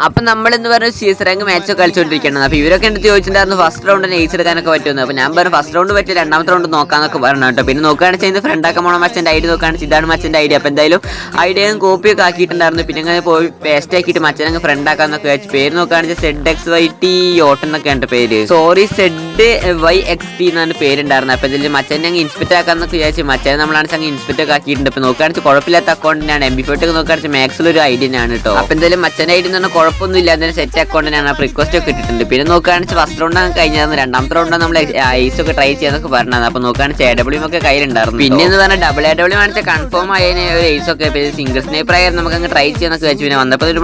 അപ്പൊ നമ്മളെന്ന് പറഞ്ഞ സീസൺ റാങ്ക് മാച്ചൊക്കെ കളിച്ചോണ്ടിരിക്കണം. അപ്പൊ ഇവരൊക്കെ എടുത്ത് ചോദിച്ചിട്ടുണ്ടായിരുന്നു ഫസ്റ്റ് റൗണ്ട് ഏസ് എടുക്കാനൊക്കെ പറ്റുമെന്ന്. അപ്പൊ ഞാൻ പറഞ്ഞു ഫസ്റ്റ് റൗണ്ട് പറ്റി, രണ്ടാമത്തെ റൗണ്ട് നോക്കാന്നൊക്കെ പറഞ്ഞു കേട്ടോ. പിന്നെ നോക്കുകയാണെന്ന് വെച്ചാൽ ഫ്രണ്ട് ആക്കാൻ പോണ മച്ചന്റെ ഐഡി നോക്കുകയാണെന്ന് ഇതാണ് മച്ചന്റെ ഐഡിയ. അപ്പൊ എന്തായാലും ഐഡിയ കോപ്പിയൊക്കെ ആക്കിയിട്ടുണ്ടായിരുന്നു. പിന്നെ അങ്ങനെ പോയി പേസ്റ്റ് ആക്കിയിട്ട് മച്ചനങ്ങ് ഫ്രണ്ട് ആക്കാന്നൊക്കെ വെച്ച് പേര് നോക്കുകയാണെന്ന് ZXYT യോട്ട് എന്നൊക്കെയാണ് പേര്. സോറി ZYXT എന്നാണ് പേരുണ്ടായിരുന്നത്. അപ്പൊ ഇതിൽ മച്ചനെ അങ്ങ് ഇൻസ്പെക്ട് ആക്കാന്നൊക്കെ വിചാരിച്ചു. മച്ചനെ നമ്മളാണെങ്കിൽ അങ്ങ് ഇൻസ്പെക്ട് ഒക്കെ ആക്കിയിട്ടുണ്ട്. ഇപ്പൊ നോക്കുകയാണെന്ന് കുഴപ്പമില്ലാത്ത അക്കൗണ്ടിനാണ്. MB4 ഒക്കെ നോക്കുകയാണെന്ന് മാക്സിൽ ഒരു ഐഡിയ ആണ് കേട്ടോ. അപ്പൊ എന്തായാലും മച്ചന്റെ ഐഡി എന്ന് പറഞ്ഞാൽ കുഴപ്പമൊന്നുമില്ല, എന്തായാലും സെറ്റ് അക്കൗണ്ടിനാണ്. അപ്പൊ റിക്വസ്റ്റ് ഒക്കെ ഇട്ടിട്ടുണ്ട്. പിന്നെ നോക്കുകയാണെന്ന് ഫസ്റ്റ് റൗണ്ട് കഴിഞ്ഞാൽ രണ്ടാമത്തെ റൗണ്ട് നമ്മൾ ഐസ് ഒക്കെ ട്രൈ ചെയ്യാന്നൊക്കെ പറഞ്ഞത്. അപ്പൊ നോക്കുകയാണെന്ന് AW ഒക്കെ കയ്യിലുണ്ടായിരുന്നു. പിന്നെ എന്ന് പറഞ്ഞാൽ AW ആണെന്ന് കൺഫേം ആയതിന് ഒരു ഐസ് ഒക്കെ സിംഗിൾ സ്നൈപ്പർ ആയിരുന്നു നമുക്ക് അങ്ങ് ട്രൈ ചെയ്യാന്നൊക്കെ വെച്ചു. പിന്നെ വന്നപ്പോൾ ഒരു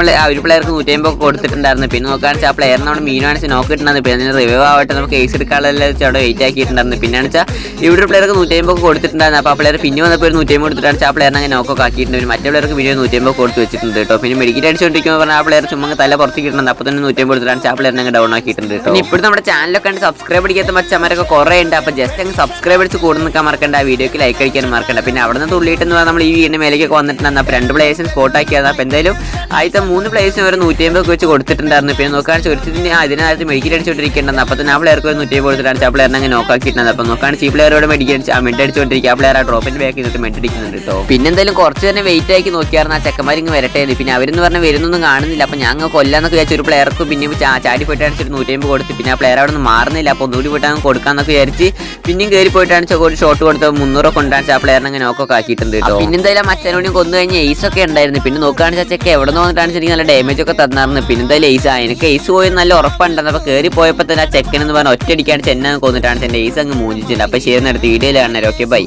പ്ലെയർക്ക് 150 ഒക്കെ കൊടുത്തിട്ടുണ്ടായിരുന്നു. പിന്നെ നോക്കുകയാണെന്ന് ആ പ്ലെയറിന് നമ്മുടെ മീനാണെന്ന് നോക്കിയിട്ടുണ്ടായിരുന്നു. പിന്നെ റിവൈവ് ആവട്ടെ നമുക്ക് ഐസ് എടുക്കാനുള്ള അവിടെ വെയിറ്റ് ആക്കിയിട്ടുണ്ടായിരുന്നു. പിന്നെ വെച്ചാൽ ഇവിടെ ഒരു പ്ലെയർക്ക് 150 ഒക്കെ കൊടുത്തിട്ടുണ്ടായിരുന്നു. അപ്പോൾ ആ പ്ലെയർ പിന്നെ വന്നപ്പോൾ ഒരു 150 കൊടുത്തിട്ടാണ് ആ പ്ലെയറിനെ അങ്ങനെ നോക്കൊക്കെ ആക്കിയിട്ടുണ്ട്. പിന്നെ മറ്റേ പ്ലെയർക്ക് പിന്നെ 150 കൊടുത്ത് വെച്ചിട്ടുണ്ട് കേട്ടോ. പിന്നെ മെഡിക്കൽ അടിച്ചുകൊണ്ടിരിക്കുമ്പോൾ പറഞ്ഞാൽ ആ പ്ലെയർ ചുമ്മാ തല പുറത്ത് കിട്ടുന്നുണ്ട്. അപ്പോൾ തന്നെ 150 കൊടുത്തിട്ടാണ് ആ പ്ലെയറിനെ ഡൗൺ ആക്കിയിട്ടുണ്ട് കേട്ടോ. പിന്നെ ഇപ്പോൾ നമ്മുടെ ചാനലൊക്കെ ഉണ്ട് സബ്സ്ക്രൈബ് അടിക്കാത്ത മച്ചന്മാരൊക്കെ കുറേ ഉണ്ട്. അപ്പോൾ ജസ്റ്റ് അങ്ങ് സബ്സ്ക്രൈബ് അടിച്ച് കൂടെ നിൽക്കാൻ മറക്കണ്ട, ആ വീഡിയോക്ക് ലൈക്ക് അടിക്കാനും മറക്കണ്ട. പിന്നെ അവിടെ നിന്ന് തുള്ളിയിട്ടെന്ന് പറഞ്ഞാൽ നമ്മൾ ഈ വീടിൻ്റെ മേലേക്കൊക്കെ വന്നിട്ടുണ്ടായിരുന്നു. അപ്പോൾ 2 പ്ലേയേഴ്സിന് സ്പോട്ട് ആക്കിയത്. അപ്പോൾ എന്തായാലും ആദ്യത്തെ 3 പ്ലേയേഴ്സിന് ഒരു 150 ഒക്കെ വെച്ച് കൊടുത്തിട്ടുണ്ടായിരുന്നു. പിന്നെ നോക്കുകയാണെങ്കിൽ ഒരുത്തിന് അതിനകത്ത് മെഡിക്കൽ അടിച്ചുകൊണ്ടിരിക്കുന്നുണ്ട്. അപ്പോൾ തന്നെ ആ പ്ലെയർക്ക് ഒരു 150 കൊടുത്തിട്ടാണ് ആ പ്ലെയറിനെ അങ്ങനെ നോക്കാക്കിയിട്ടുണ്ട്. അപ്പോൾ നോക്കുകയാണെങ്കിൽ ഈ പ്ലെയറോട് മെഡ് അടിച്ചുകൊണ്ടിരിക്കുക. ആ പ്ലെയർ ആ ഡ്രോപ്പിന്റെ ബാക്ക് ചെയ്തിട്ട് മെഡ് അടിക്കുന്നുണ്ട് കേട്ടോ. പിന്നെ എന്തായാലും കുറച്ച് തന്നെ വെയിറ്റ് ആക്കി നോക്കിയായിരുന്നു ആ ചെക്കന്മാർ ഇങ്ങ് വരട്ടെ. പിന്നെ അവരെന്ന് പറഞ്ഞാൽ വരുന്നൊന്നും കാണുന്നില്ല. അപ്പോൾ ഞങ്ങൾ കൊല്ലാന്നൊക്കെ വിചാരിച്ച ഒരു പ്ലെയർക്ക് പിന്നെയും ചാടി പോയിട്ടാണ് 150 കൊടുത്ത്. പിന്നെ ആ പ്ലെയർ അവിടെ നിന്ന് മാറുന്നില്ല. അപ്പോൾ ഒന്നുകൂടി പോയിട്ടാണ് കൊടുക്കാന്നൊക്കെ വിചാരിച്ച് പിന്നെയും കയറി പോയിട്ടാണ് ഒരു ഷോട്ട് കൊടുത്ത് 300 കൊണ്ടാണ് ആ പ്ലെയറിനെ അങ്ങനെ നോക്കൊക്കെ ആക്കിയിട്ടുണ്ട് കേട്ടോ. പിന്നെ എന്തായാലും മച്ചനോടും കൊന്നു കഴിഞ്ഞ എയ്സ് ഒക്കെ ഉണ്ടായിരുന്നു. പിന്നെ നോക്കുകയാണെന്ന് വെച്ചാൽ ചെക്ക് എവിടെ നിന്ന് വന്നിട്ടാണ് ശരിക്കും നല്ല ഡാമേജ് ഒക്കെ തന്നായിരുന്നു. പിന്നെ എന്തായാലും എനിക്ക് എയ്സ് പോയി നല്ല ഉറപ്പുണ്ടായിരുന്നു. അപ്പോൾ കയറി പോയപ്പോൾ തന്നെ ആ ചെക്കനെന്ന് പറഞ്ഞാൽ ഒറ്റയടിക്കാണ് ചെന്നെ കൊന്നിട്ടാണ് എൻ്റെ എയ്സ് അങ്ങ് മൂഞ്ചിച്ചിട്ടുണ്ട്. അപ്പോൾ ശരി, അടുത്ത വീഡിയോയിൽ കാണാം. Okay bye.